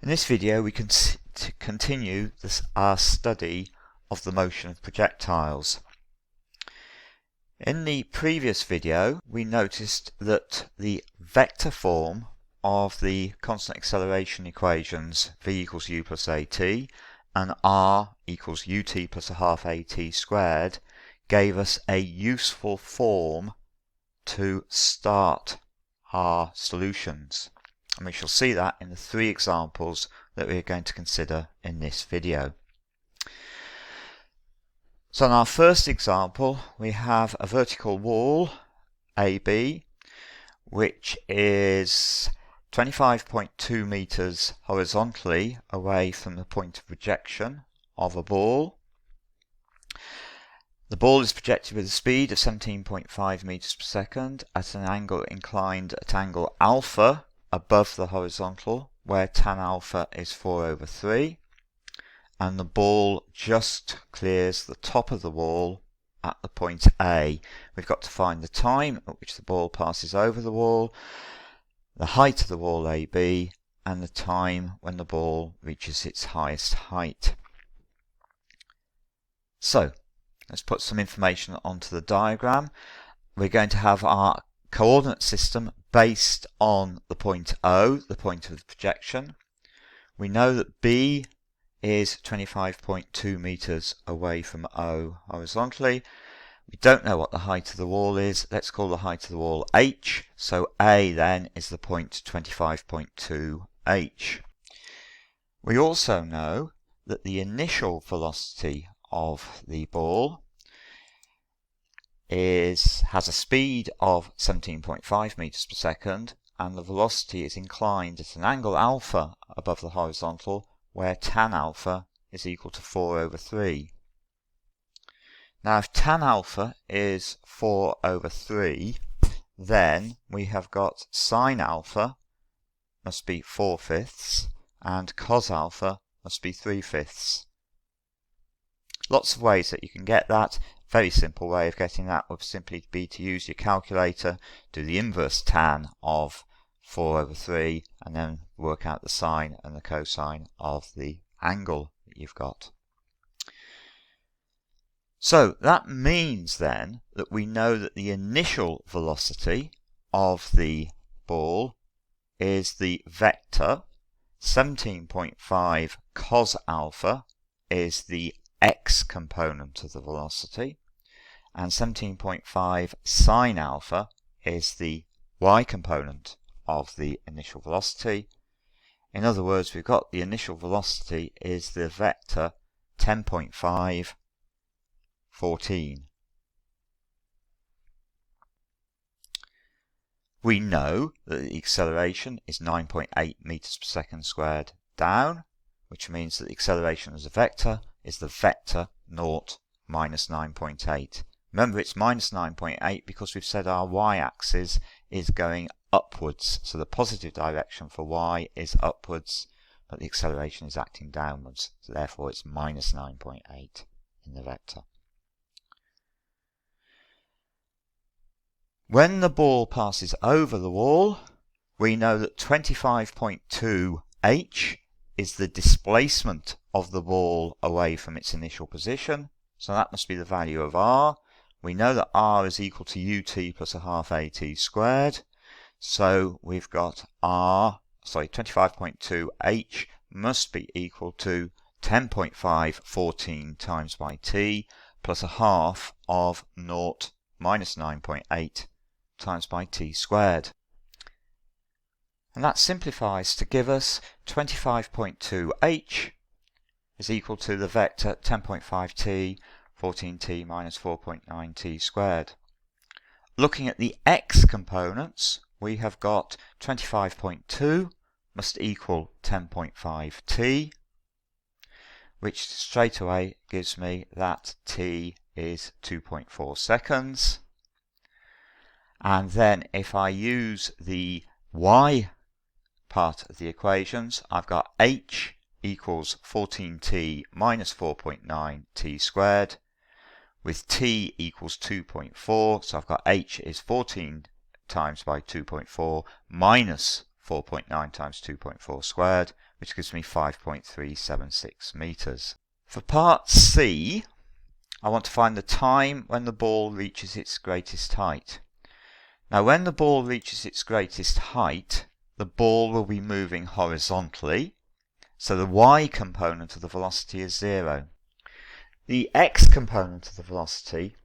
In this video we can continue our study of the motion of projectiles. In the previous video we noticed that the vector form of the constant acceleration equations v equals u plus at and r equals ut plus a half at squared gave us a useful form to start our solutions. And we shall see that in the three examples that we are going to consider in this video. So in our first example we have a vertical wall AB which is 25.2 meters horizontally away from the point of projection of a ball. The ball is projected with a speed of 17.5 meters per second at an angle inclined at angle alpha above the horizontal, where tan alpha is 4/3, and the ball just clears the top of the wall at the point A. We've got to find the time at which the ball passes over the wall, the height of the wall AB, and the time when the ball reaches its highest height. So let's put some information onto the diagram. We're going to have our coordinate system based on the point O, the point of the projection. We know that B is 25.2 meters away from O horizontally. We don't know what the height of the wall is. Let's call the height of the wall H. So A then is the point 25.2 H. We also know that the initial velocity of the ball has a speed of 17.5 meters per second, and the velocity is inclined at an angle alpha above the horizontal, where tan alpha is equal to 4/3. Now if tan alpha is 4/3, then we have got sine alpha must be 4/5 and cos alpha must be 3/5. Lots of ways that you can get that. Very simple way of getting that would simply be to use your calculator, do the inverse tan of 4/3, and then work out the sine and the cosine of the angle that you've got. So that means then that we know that the initial velocity of the ball is the vector 17.5 cos alpha is the x component of the velocity, and 17.5 sine alpha is the y component of the initial velocity. In other words, we've got the initial velocity is the vector 10.5, 14. We know that the acceleration is 9.8 meters per second squared down, which means that the acceleration as a vector is the vector 0 minus 9.8. Remember, it's minus 9.8 because we've said our y-axis is going upwards, so the positive direction for y is upwards, but the acceleration is acting downwards, so therefore it's minus 9.8 in the vector. When the ball passes over the wall, we know that 25.2 h is the displacement of the ball away from its initial position, so that must be the value of r. We know that r is equal to ut plus a half at squared, so we've got 25.2 h must be equal to 10.5 14 times by t plus a half of 0 minus 9.8 times by t squared. And that simplifies to give us 25.2 h is equal to the vector 10.5t 14t minus 4.9t squared. Looking at the x components, we have got 25.2 must equal 10.5t, which straight away gives me that t is 2.4 seconds. And then if I use the y part of the equations, I've got h equals 14t minus 4.9t squared, with t equals 2.4, so I've got h is 14 times by 2.4 minus 4.9 times 2.4 squared, which gives me 5.376 meters. For part C, I want to find the time when the ball reaches its greatest height. Now, when the ball reaches its greatest height, the ball will be moving horizontally, so the y component of the velocity is 0. The x component of the velocity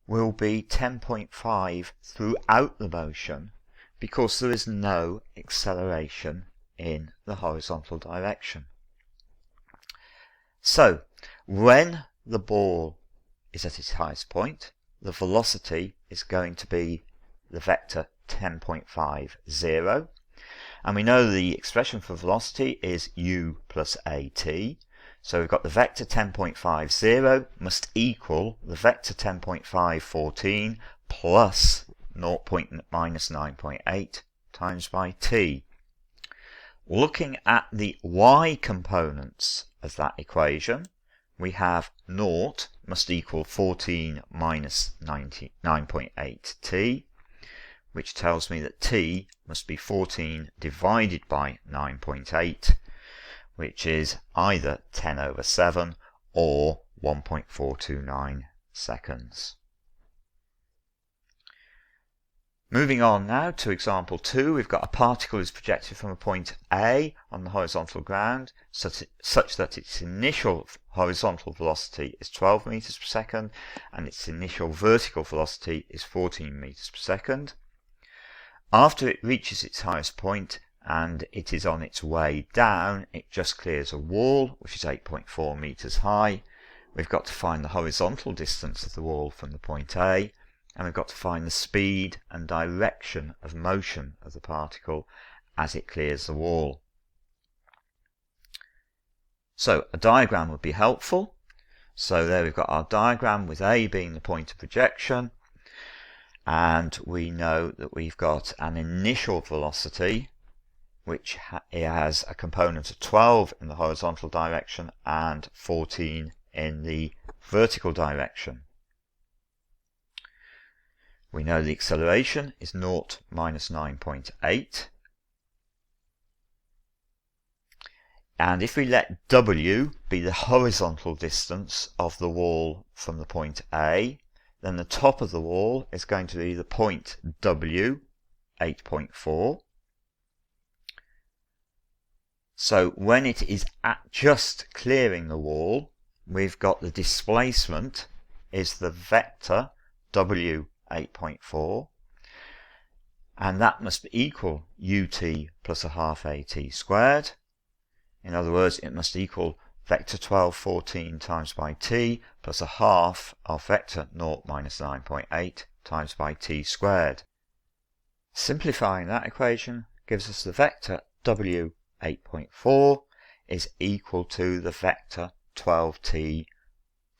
will be 10.5 throughout the motion because there is no acceleration in the horizontal direction. So, when the ball is at its highest point, the velocity is going to be the vector 10.50, and we know the expression for velocity is u plus at. So we've got the vector 10.50 must equal the vector 10.514 plus minus 9.8 times by t. Looking at the y components of that equation, we have 0 must equal 14 minus 9.8 t, which tells me that t must be 14 divided by 9.8, which is either 10 over 7 or 1.429 seconds. Moving on now to example 2, we've got a particle is projected from a point A on the horizontal ground such that its initial horizontal velocity is 12 meters per second and its initial vertical velocity is 14 meters per second. After it reaches its highest point and it is on its way down, it just clears a wall which is 8.4 meters high. We've got to find the horizontal distance of the wall from the point A, and we've got to find the speed and direction of motion of the particle as it clears the wall. So a diagram would be helpful. So there we've got our diagram with A being the point of projection, and we know that we've got an initial velocity which has a component of 12 in the horizontal direction and 14 in the vertical direction. We know the acceleration is 0 minus 9.8. And if we let w be the horizontal distance of the wall from the point A, then the top of the wall is going to be the point W, 8.4. So when it is at just clearing the wall, we've got the displacement is the vector W, 8.4, and that must equal ut plus a half at squared. In other words, it must equal vector 1214 times by t plus a half of vector 0 minus 9.8 times by t squared. Simplifying that equation gives us the vector w 8.4 is equal to the vector 12t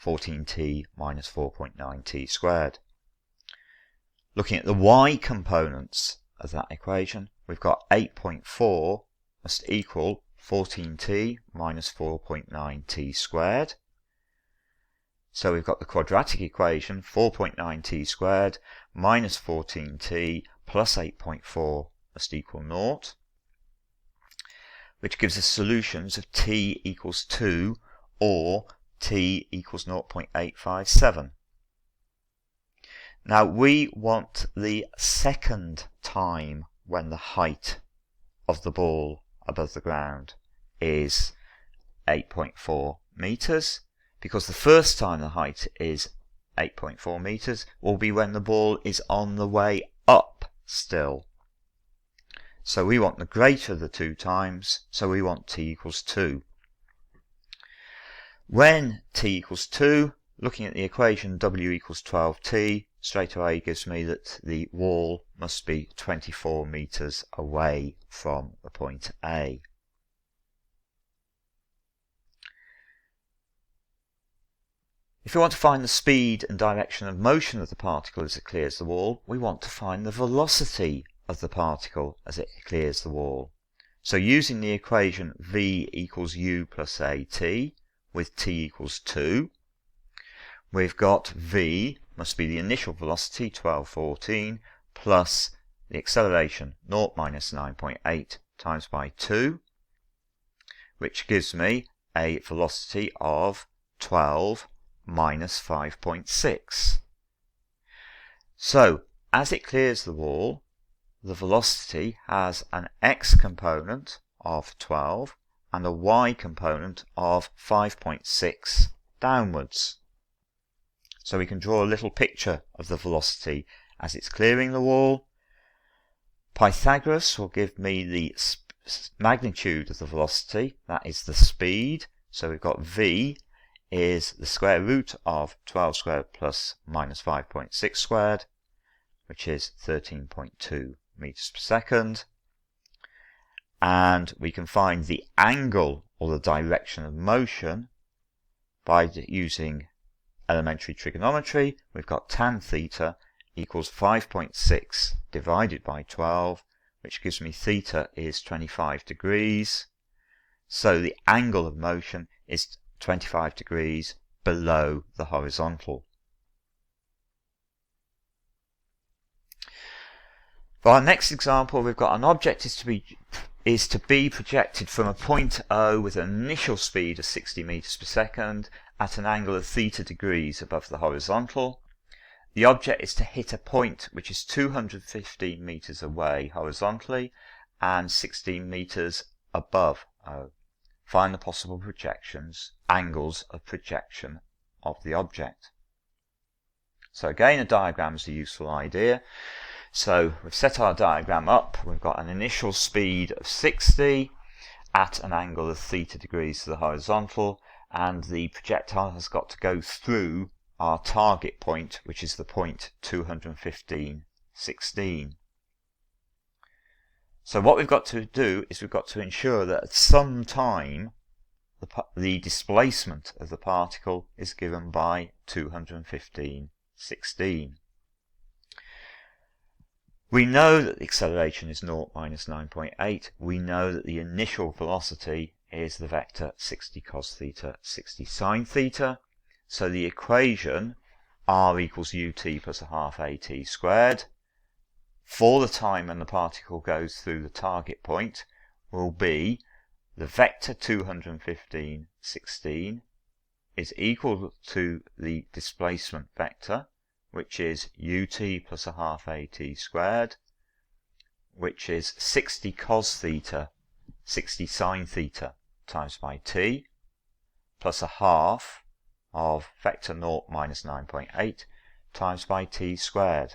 14t minus 4.9t squared. Looking at the y components of that equation, we've got 8.4 must equal 14t minus 4.9t squared. So we've got the quadratic equation 4.9t squared minus 14t plus 8.4 must equal 0, which gives us solutions of t equals 2 or t equals 0.857. Now we want the second time when the height of the ball above the ground is 8.4 meters, because the first time the height is 8.4 meters will be when the ball is on the way up still. So we want the greater of the two times, so we want t equals 2. When t equals 2, looking at the equation w equals 12t, straight away gives me that the wall must be 24 meters away from the point A. If we want to find the speed and direction of motion of the particle as it clears the wall, we want to find the velocity of the particle as it clears the wall. So using the equation v equals u plus at with t equals 2, we've got v must be the initial velocity 1214 plus the acceleration 0 minus 9.8 times by 2, which gives me a velocity of 12 minus 5.6. So, as it clears the wall, the velocity has an x component of 12 and a y component of 5.6 downwards. So we can draw a little picture of the velocity as it's clearing the wall. Pythagoras will give me the magnitude of the velocity, that is the speed. So we've got v is the square root of 12 squared plus minus 5.6 squared, which is 13.2 meters per second. And we can find the angle or the direction of motion by using elementary trigonometry. We've got tan theta equals 5.6 divided by 12, which gives me theta is 25 degrees. So the angle of motion is 25 degrees below the horizontal. For our next example, we've got an object is to be projected from a point O with an initial speed of 60 meters per second at an angle of theta degrees above the horizontal. The object is to hit a point which is 215 meters away horizontally and 16 meters above O. Find the possible angles of projection of the object. So again, a diagram is a useful idea. So we've set our diagram up. We've got an initial speed of 60 at an angle of theta degrees to the horizontal, and the projectile has got to go through our target point, which is the point 215, 16. So what we've got to do is we've got to ensure that at some time the displacement of the particle is given by 215, 16. We know that the acceleration is 0 minus 9.8. We know that the initial velocity is the vector 60 cos theta, 60 sine theta. So the equation r equals ut plus a half at squared for the time when the particle goes through the target point will be the vector 215, 16 is equal to the displacement vector, which is ut plus a half at squared, which is 60 cos theta, 60 sine theta times by t, plus a half of vector 0 minus 9.8 times by t squared.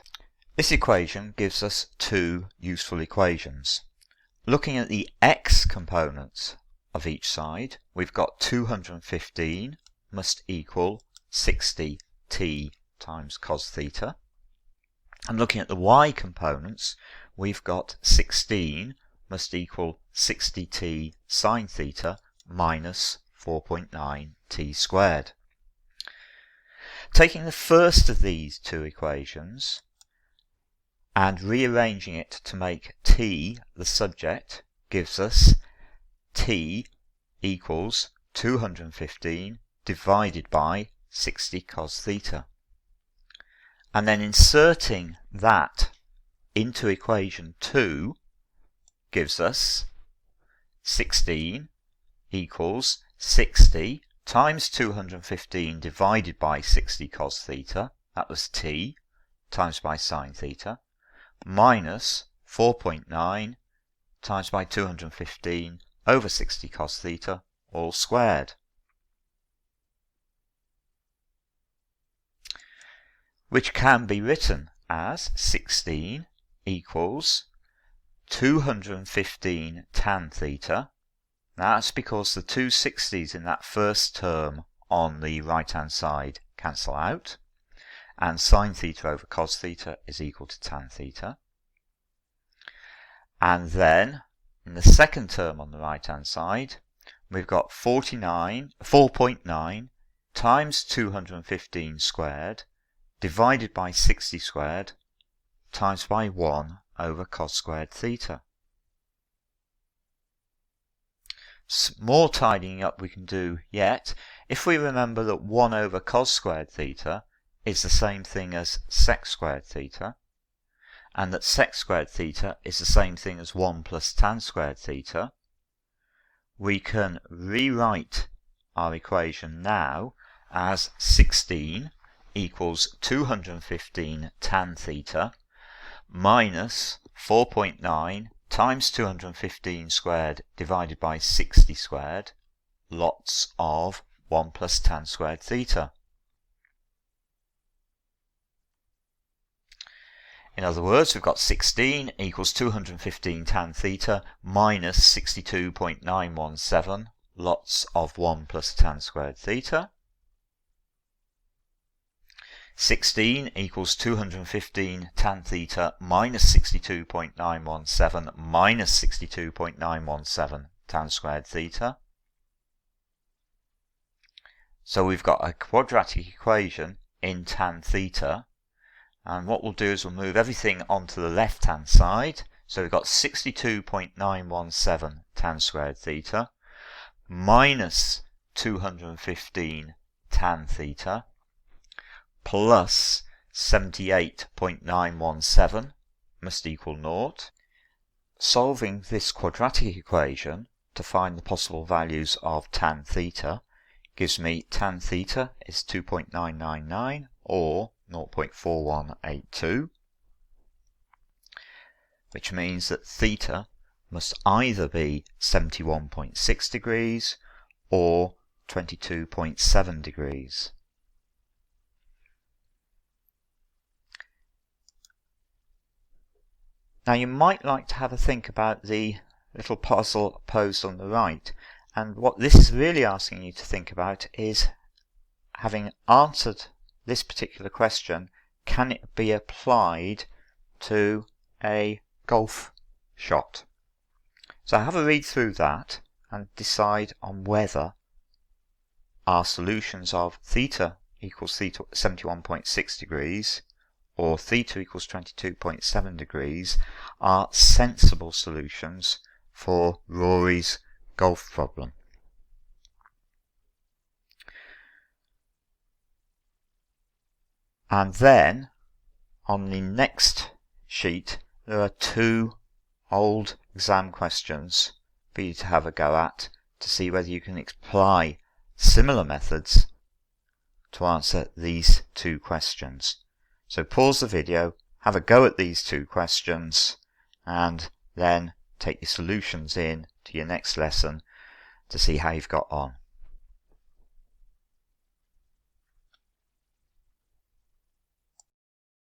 This equation gives us two useful equations. Looking at the x components of each side, we've got 215 must equal 60 t times cos theta. And looking at the y components, we've got 16 must equal 60t sine theta minus 4.9 t squared. Taking the first of these two equations and rearranging it to make t the subject gives us t equals 215 divided by 60 cos theta. And then inserting that into equation 2 gives us 16 equals 60 times 215 divided by 60 cos theta, that was t, times by sine theta, minus 4.9 times by 215 over 60 cos theta, all squared. Which can be written as 16 equals 215 tan theta. That's because the two 60s in that first term on the right hand side cancel out, and sine theta over cos theta is equal to tan theta. And then in the second term on the right hand side we've got 4.9 times 215 squared divided by 60 squared times by 1 over cos squared theta. More tidying up we can do yet if we remember that 1 over cos squared theta is the same thing as sec squared theta, and that sec squared theta is the same thing as 1 plus tan squared theta, we can rewrite our equation now as 16 equals 215 tan theta minus 4.9 times 215 squared divided by 60 squared, lots of 1 plus tan squared theta. In other words, we've got 16 equals 215 tan theta minus 62.917 lots of 1 plus tan squared theta. 16 equals 215 tan theta minus 62.917 minus 62.917 tan squared theta. So we've got a quadratic equation in tan theta, and what we'll do is we'll move everything onto the left hand side. So we've got 62.917 tan squared theta minus 215 tan theta plus 78.917 must equal 0. Solving this quadratic equation to find the possible values of tan theta gives me tan theta is 2.999 or 0.4182, which means that theta must either be 71.6 degrees or 22.7 degrees. Now you might like to have a think about the little puzzle posed on the right, and what this is really asking you to think about is, having answered this particular question, can it be applied to a golf shot? So have a read through that and decide on whether our solutions of theta equals theta 71.6 degrees or theta equals 22.7 degrees are sensible solutions for Rory's golf problem. And then on the next sheet there are two old exam questions for you to have a go at to see whether you can apply similar methods to answer these two questions. So pause the video, have a go at these two questions, and then take your solutions in to your next lesson to see how you've got on.